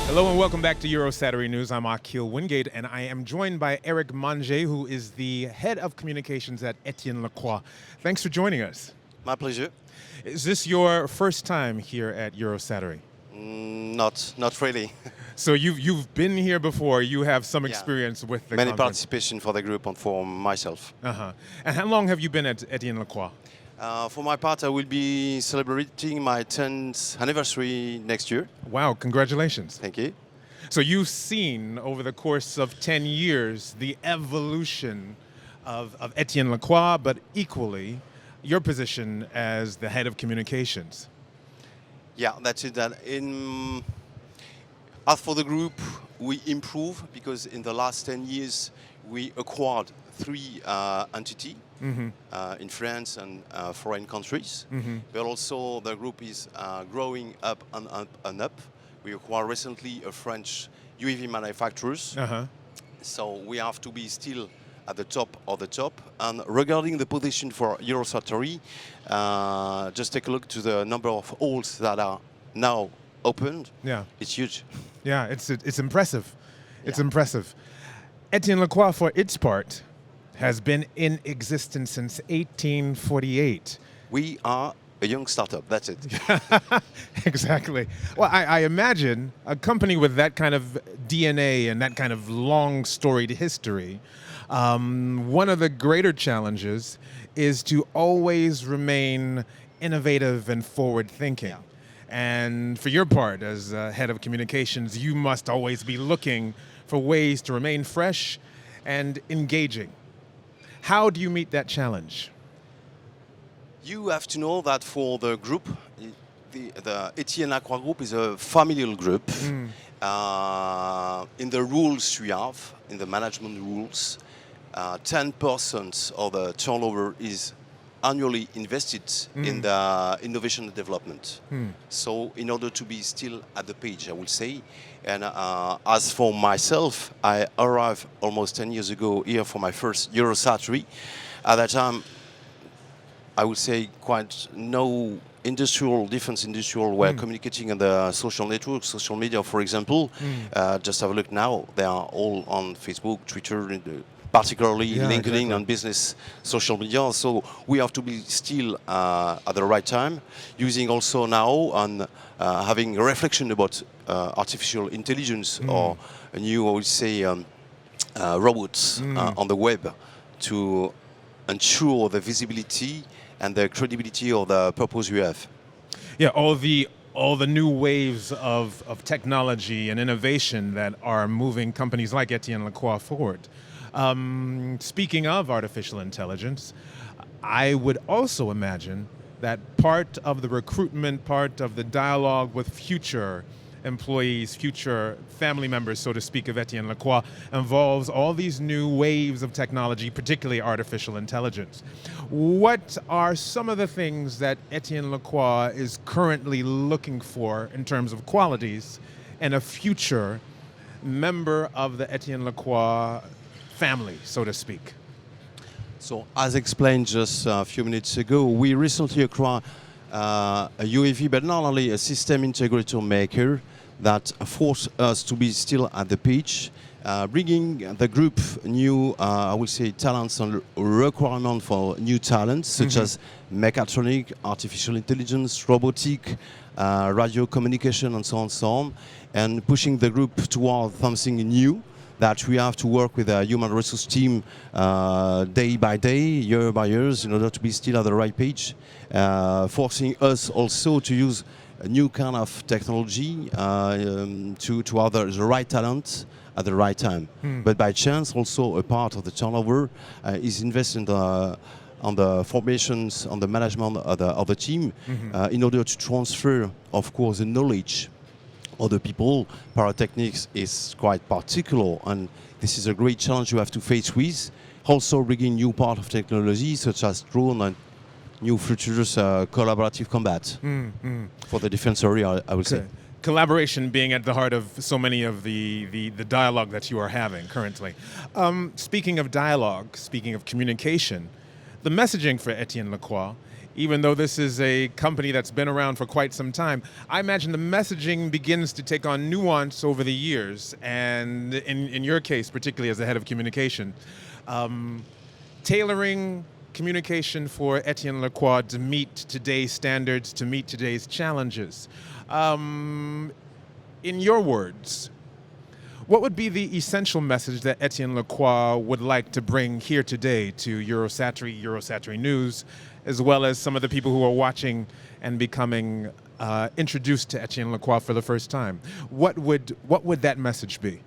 Hello and welcome back to Eurosatory News. I'm Akil Wingate, and I am joined by Eric MANGE, who is the head of communications at Etienne LACROIX. Thanks for joining us. My pleasure. Is this your first time here at Eurosatory? Not really. So you've been here before. You have some experience with the Many conference. participation for the group and for myself. And how long have you been at Etienne LACROIX? For my part, I will be celebrating my 10th anniversary next year. Wow, congratulations. Thank you. So you've seen over the course of 10 years the evolution of Etienne LACROIX, but equally your position as the head of communications. Yeah, that's it. As for the group, we improve because in the last 10 years we acquired 3 entities in France and foreign countries. But also the group is growing up and up. We acquired recently a French UAV manufacturers. So we have to be still at the top of the top. And regarding the position for Eurosatory, just take a look to the number of halls that are now opened. Yeah. It's huge. Yeah, it's impressive. It's impressive. Etienne LACROIX, for its part, has been in existence since 1848. We are a young startup, that's it. Exactly. Well, I imagine a company with that kind of DNA and that kind of long storied history, one of the greater challenges is to always remain innovative and forward thinking. And for your part, as head of communications, you must always be looking for ways to remain fresh and engaging. How do you meet that challenge? You have to know that for the group, the Etienne LACROIX group is a familial group. In the rules we have, in the management rules, 10% of the turnover is annually invested in the innovation and development. So in order to be still at the page, I would say. And as for myself, I arrived almost 10 years ago here for my first Eurosatory. At that time, I would say quite no defense industrial were communicating on the social networks, social media, for example. Just have a look now. They are all on Facebook, Twitter, particularly LinkedIn and business social media. So we have to be still at the right time, using also now and having a reflection about artificial intelligence or a new, I would say, robots on the web to ensure the visibility and the credibility of the purpose we have. Yeah, all the new waves of technology and innovation that are moving companies like Etienne LACROIX forward. Speaking of artificial intelligence, I would also imagine that part of the recruitment, part of the dialogue with future employees, future family members, so to speak, of Etienne LACROIX involves all these new waves of technology, particularly artificial intelligence. What are some of the things that Etienne LACROIX is currently looking for in terms of qualities in a future member of the Etienne LACROIX family, so to speak? So, as explained just a few minutes ago, we recently acquired a UAV, but not only a system integrator maker that forced us to be still at the pitch, bringing the group new, I would say, talents and requirement for new talents, such as mechatronic, artificial intelligence, robotic, radio communication, and so on, and pushing the group towards something new that we have to work with a human resource team day by day, year by year, in order to be still at the right page, forcing us also to use a new kind of technology to have the right talent at the right time. But by chance, also a part of the turnover is invested on the formations, on the management of the team, in order to transfer, of course, the knowledge. Other people, pyrotechnics is quite particular, and this is a great challenge you have to face with. Also bringing new part of technology, such as drone and new futures collaborative combat for the defense area, I would say. Collaboration being at the heart of so many of the dialogue that you are having currently. Speaking of dialogue, speaking of communication, the messaging for Etienne LACROIX even though this is a company that's been around for quite some time, I imagine the messaging begins to take on nuance over the years. And in your case, particularly as the head of communication, tailoring communication for Etienne Lacroix to meet today's standards, to meet today's challenges. In your words, what would be the essential message that Etienne Lacroix would like to bring here today to Eurosatory, Eurosatory News, as well as some of the people who are watching and becoming introduced to Etienne Lacroix for the first time? What would that message be?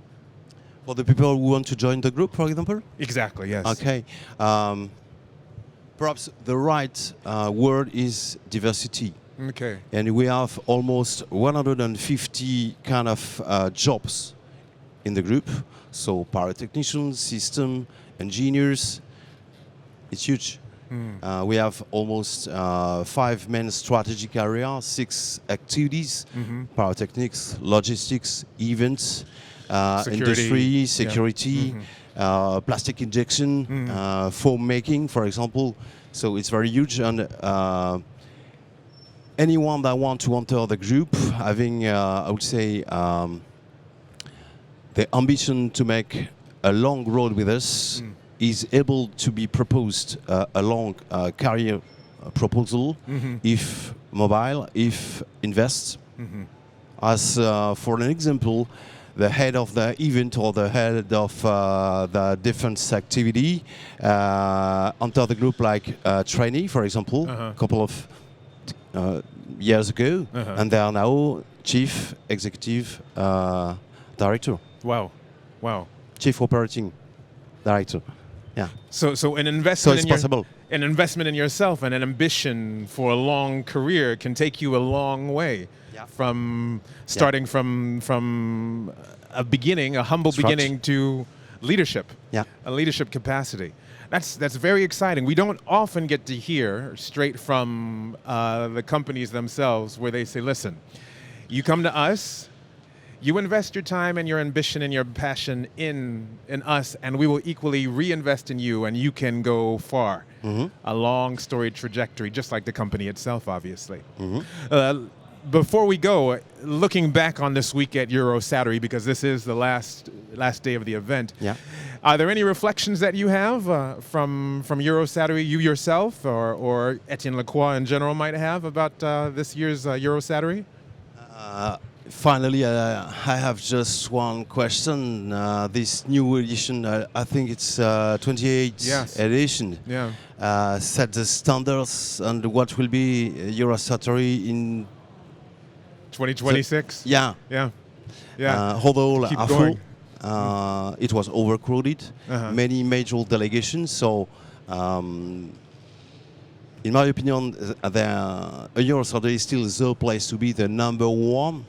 For the people who want to join the group, for example? Exactly, yes. Okay. Perhaps the right word is diversity. Okay. And we have almost 150 kind of jobs in the group. So pyrotechnicians, system engineers, it's huge. We have almost 5 main strategic areas, 6 activities, pyrotechnics, logistics, events, industry, security, plastic injection, foam making, for example. So it's very huge. And anyone that wants to enter the group, having, I would say, the ambition to make a long road with us, is able to be proposed a long career proposal, if mobile, if invest. As for an example, the head of the event or the head of the defense activity enter the group like trainee, for example, a couple of years ago, and they are now chief executive director. Wow, wow. Chief operating director. Yeah. So an investment. So it's possible. An investment in yourself and an ambition for a long career can take you a long way. From starting from a beginning, a humble beginning, to leadership. A leadership capacity. That's very exciting. We don't often get to hear straight from the companies themselves where they say, listen, you come to us, you invest your time and your ambition and your passion in us, and we will equally reinvest in you, and you can go far. A long storied trajectory, just like the company itself, obviously. Before we go, looking back on this week at Eurosatory, because this is the last day of the event, are there any reflections that you have from Eurosatory, you yourself, or Etienne Lacroix in general might have about this year's Eurosatory? Finally, I have just one question. This new edition, I think it's 28th edition, set the standards and what will be Eurosatory in 2026? Although it was overcrowded, many major delegations. So, in my opinion, Eurosatory is still the place to be, the number one.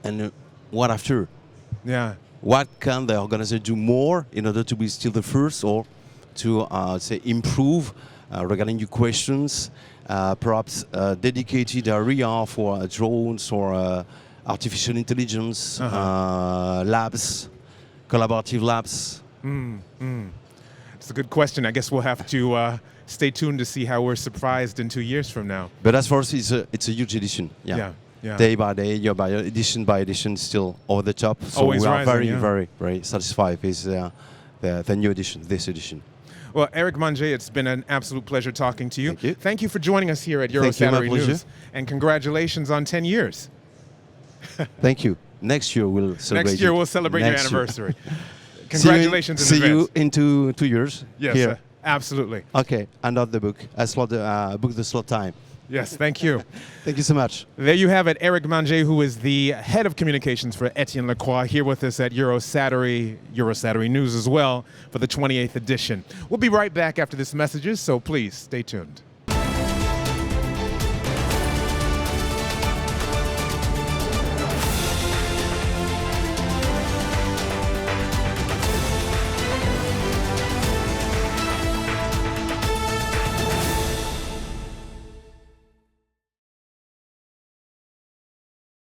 And what after? What can the organizer do more in order to be still the first, or to say improve regarding your questions? Perhaps a dedicated area for drones or artificial intelligence labs, collaborative labs. It's a good question. I guess we'll have to stay tuned to see how we're surprised in 2 years from now. But as for us, it's a huge edition. Day by day, year by year, edition by edition, still over the top. So always we are rising, very satisfied with the new edition, this edition. Well, Eric MANGE, it's been an absolute pleasure talking to you. Thank you. Thank you for joining us here at Eurosatory News. And congratulations on 10 years. Thank you. Next year we'll celebrate. Next year we'll celebrate your anniversary. Congratulations in advance. See you in 2 years. Yes, here. Absolutely. Okay, another the book. I book the slot time. Yes, thank you. Thank you so much. There you have it, Eric MANGE, who is the head of communications for Etienne Lacroix, here with us at Eurosatory News as well, for the 28th edition. We'll be right back after this messages, so please stay tuned.